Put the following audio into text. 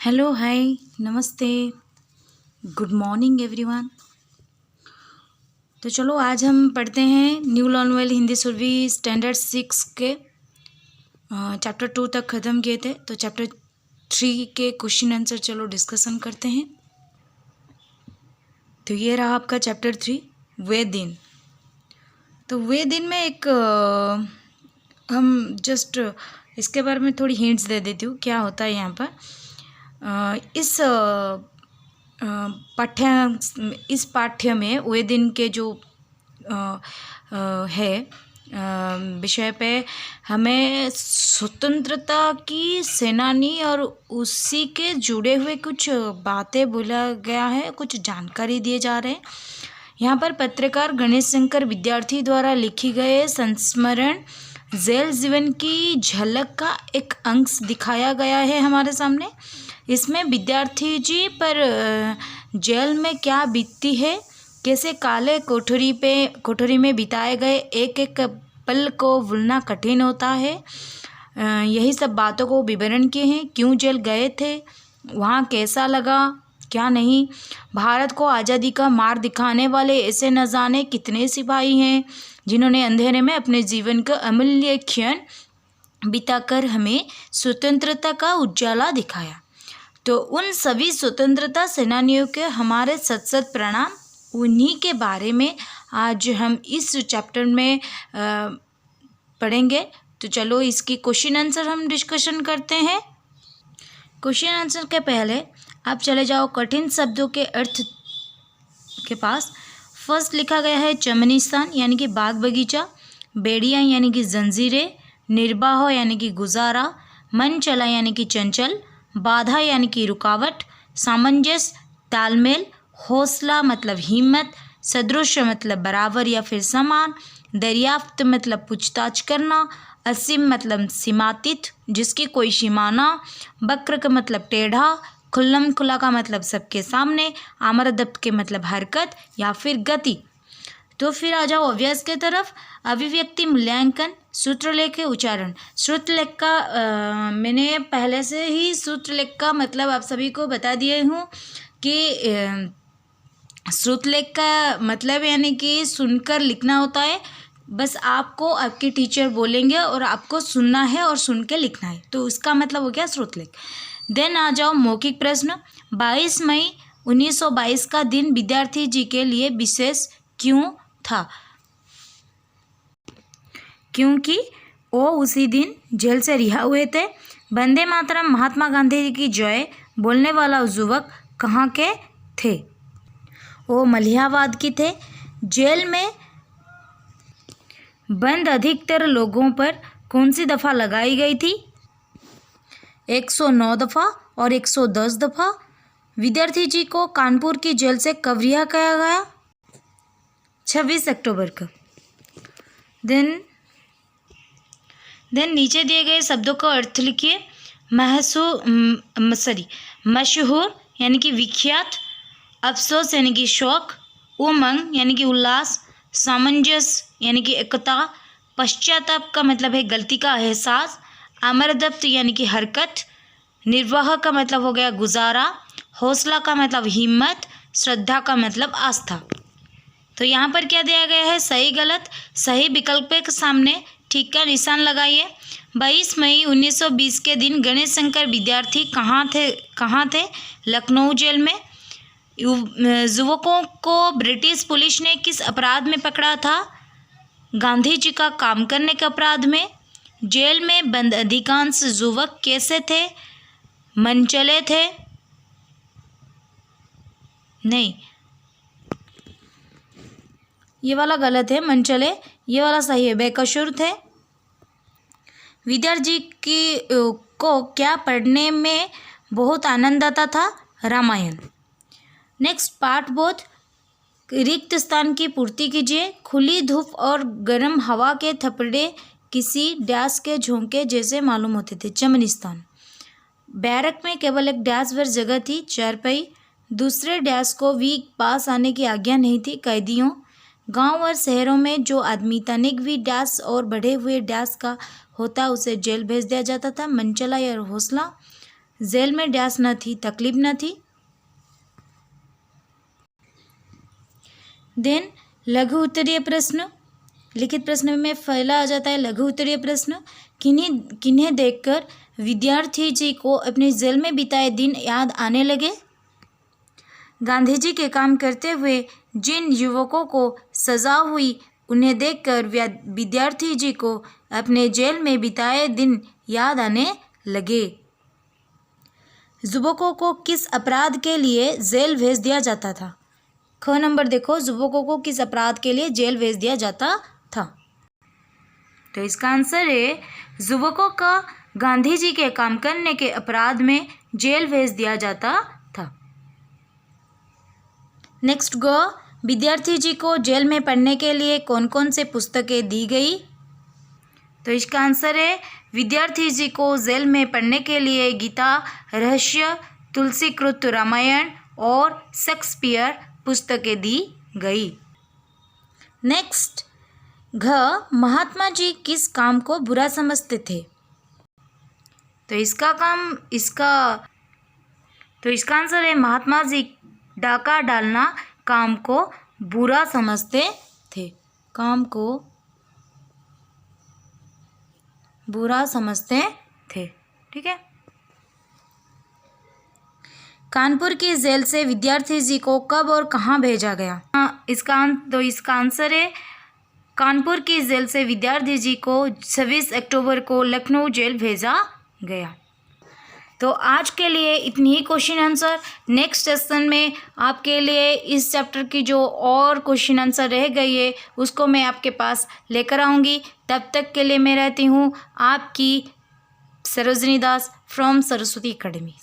Hello hi नमस्ते good morning everyone. तो चलो आज हम पढ़ते हैं new learn well Hindi Surbhi standard 6 के चैप्टर 2 तक ख़त्म किए थे। तो चैप्टर 3 के क्वेश्चन आंसर चलो डिस्कशन करते हैं। तो ये रहा आपका चैप्टर 3 वे दिन। तो वे दिन में एक हम जस्ट इसके बारे में थोड़ी हिंट्स दे देती हूँ क्या होता है यहाँ पर। इस पाठ्य में वे दिन के जो है विषय पे हमें स्वतंत्रता की सेनानी और उसी के जुड़े हुए कुछ बातें बोला गया है, कुछ जानकारी दिए जा रहे हैं। यहाँ पर पत्रकार गणेश शंकर विद्यार्थी द्वारा लिखी गए संस्मरण जेल जीवन की झलक का एक अंश दिखाया गया है हमारे सामने। इसमें विद्यार्थी जी पर जेल में क्या बीतती है, कैसे काले कोठरी में बिताए गए एक एक पल को भूलना कठिन होता है, यही सब बातों को विवरण किए हैं। क्यों जेल गए थे, वहाँ कैसा लगा, क्या नहीं। भारत को आज़ादी का मार्ग दिखाने वाले ऐसे न जाने कितने सिपाही हैं जिन्होंने अंधेरे में अपने जीवन का अमूल्य क्षण बिताकर हमें स्वतंत्रता का उजाला दिखाया। तो उन सभी स्वतंत्रता सेनानियों के हमारे सत सत प्रणाम। उन्हीं के बारे में आज हम इस चैप्टर में पढ़ेंगे। तो चलो इसकी क्वेश्चन आंसर हम डिस्कशन करते हैं। क्वेश्चन आंसर के पहले आप चले जाओ कठिन शब्दों के अर्थ के पास। फर्स्ट लिखा गया है चमनिस्तान यानी कि बाग बगीचा, बेड़ियाँ यानी कि जंजीरें, निर्वाह यानी कि गुजारा, मन चला यानी कि चंचल, बाधा यानी कि रुकावट, सामंजस्य तालमेल, हौसला मतलब हिम्मत, सदृश मतलब बराबर या फिर समान, दरियाफ्त मतलब पूछताछ करना, असीम मतलब सीमातीत जिसकी कोई सीमा ना, वक्र का मतलब टेढ़ा, खुल्लम खुला का मतलब सबके सामने, आमरदप्त के मतलब हरकत या फिर गति। तो फिर आ जाओ अभ्यास के तरफ। अभिव्यक्ति मूल्यांकन, सूत्रलेख के उच्चारण। सूत्रलेख का मैंने पहले से ही सूत्रलेख का मतलब आप सभी को बता दिए हूँ कि सूत्रलेख का मतलब यानी कि सुनकर लिखना होता है। बस आपको आपके टीचर बोलेंगे और आपको सुनना है और सुन के लिखना है, तो उसका मतलब हो गया श्रुतलेख। देन आ जाओ मौखिक प्रश्न। 22 मई 1922 का दिन विद्यार्थी जी के लिए विशेष क्यों था? क्योंकि वो उसी दिन जेल से रिहा हुए थे। वंदे मातरम महात्मा गांधी जी की जय बोलने वाला युवक कहाँ के थे? वो मलिहाबाद की थे। जेल में बंद अधिकतर लोगों पर कौन सी दफ़ा लगाई गई थी? 109 दफ़ा और 110 दफ़ा। विद्यार्थी जी को कानपुर की जेल से कब रिहा किया गया? 26 अक्टूबर को। देन नीचे दिए गए शब्दों का अर्थ लिखिए। मशहूर यानी कि विख्यात, अफसोस यानी कि शौक, उमंग यानी कि उल्लास, सामंजस्य यानी कि एकता, पश्चाताप का मतलब है गलती का एहसास, आमरदप्त यानी कि हरकत, निर्वाह का मतलब हो गया गुजारा, हौसला का मतलब हिम्मत, श्रद्धा का मतलब आस्था। तो यहाँ पर क्या दिया गया है? सही गलत। सही विकल्प के सामने ठीक का निशान लगाइए। 22 मई 1920 के दिन गणेश शंकर विद्यार्थी कहाँ थे? लखनऊ जेल में। युवकों को ब्रिटिश पुलिस ने किस अपराध में पकड़ा था? गांधी जी का काम करने के अपराध में। जेल में बंद अधिकांश युवक कैसे थे? मनचले थे? नहीं, ये वाला गलत है, मनचले। ये वाला सही है, बेकसूर थे। विद्यार्थी को क्या पढ़ने में बहुत आनंद आता था? रामायण। नेक्स्ट पार्ट बोध। रिक्त स्थान की पूर्ति कीजिए। खुली धूप और गर्म हवा के थपड़े किसी डैश के झोंके जैसे मालूम होते थे। चमनिस्तान। बैरक में केवल एक डैश भर जगह थी, चारपाई। दूसरे डैश को भी पास आने की आज्ञा नहीं थी, कैदियों। गांव और शहरों में जो आदमी तनिक भी डैश और बढ़े हुए डैश का होता उसे जेल भेज दिया जाता था, मनचला या हौसला। जेल में डैश न थी, तकलीफ न थी। देन लघु उत्तरीय प्रश्न, लिखित प्रश्न में पहला आ जाता है लघु उत्तरीय प्रश्न। किन्हें देखकर विद्यार्थी जी को अपने जेल में बिताए दिन याद आने लगे? गांधी जी के काम करते हुए जिन युवकों को सजा हुई उन्हें देखकर विद्यार्थी जी को अपने जेल में बिताए दिन याद आने लगे। युवकों को किस अपराध के लिए जेल भेज दिया जाता था? ख नंबर देखो, युवकों को किस अपराध के लिए जेल भेज दिया जाता था? तो इसका आंसर है युवकों का गांधी जी के काम करने के अपराध में जेल भेज दिया जाता था। नेक्स्ट ग, विद्यार्थी जी को जेल में पढ़ने के लिए कौन कौन से पुस्तकें दी गई? तो इसका आंसर है विद्यार्थी जी को जेल में पढ़ने के लिए गीता, रहस्य, तुलसीकृत रामायण और शेक्सपियर पुस्तकें दी गई। नेक्स्ट घ, महात्मा जी किस काम को बुरा समझते थे? तो इसका आंसर है महात्मा जी डाका डालना काम को बुरा समझते थे। काम को बुरा समझते थे। ठीक है। कानपुर की जेल से विद्यार्थी जी को कब और कहाँ भेजा गया? इसका आंसर है कानपुर की जेल से विद्यार्थी जी को 26 अक्टूबर को लखनऊ जेल भेजा गया। तो आज के लिए इतनी ही क्वेश्चन आंसर। नेक्स्ट सेशन में आपके लिए इस चैप्टर की जो और क्वेश्चन आंसर रह गई है उसको मैं आपके पास लेकर आऊँगी। तब तक के लिए मैं रहती हूँ आपकी सरोजनी दास फ्रॉम सरस्वती एकेडमी।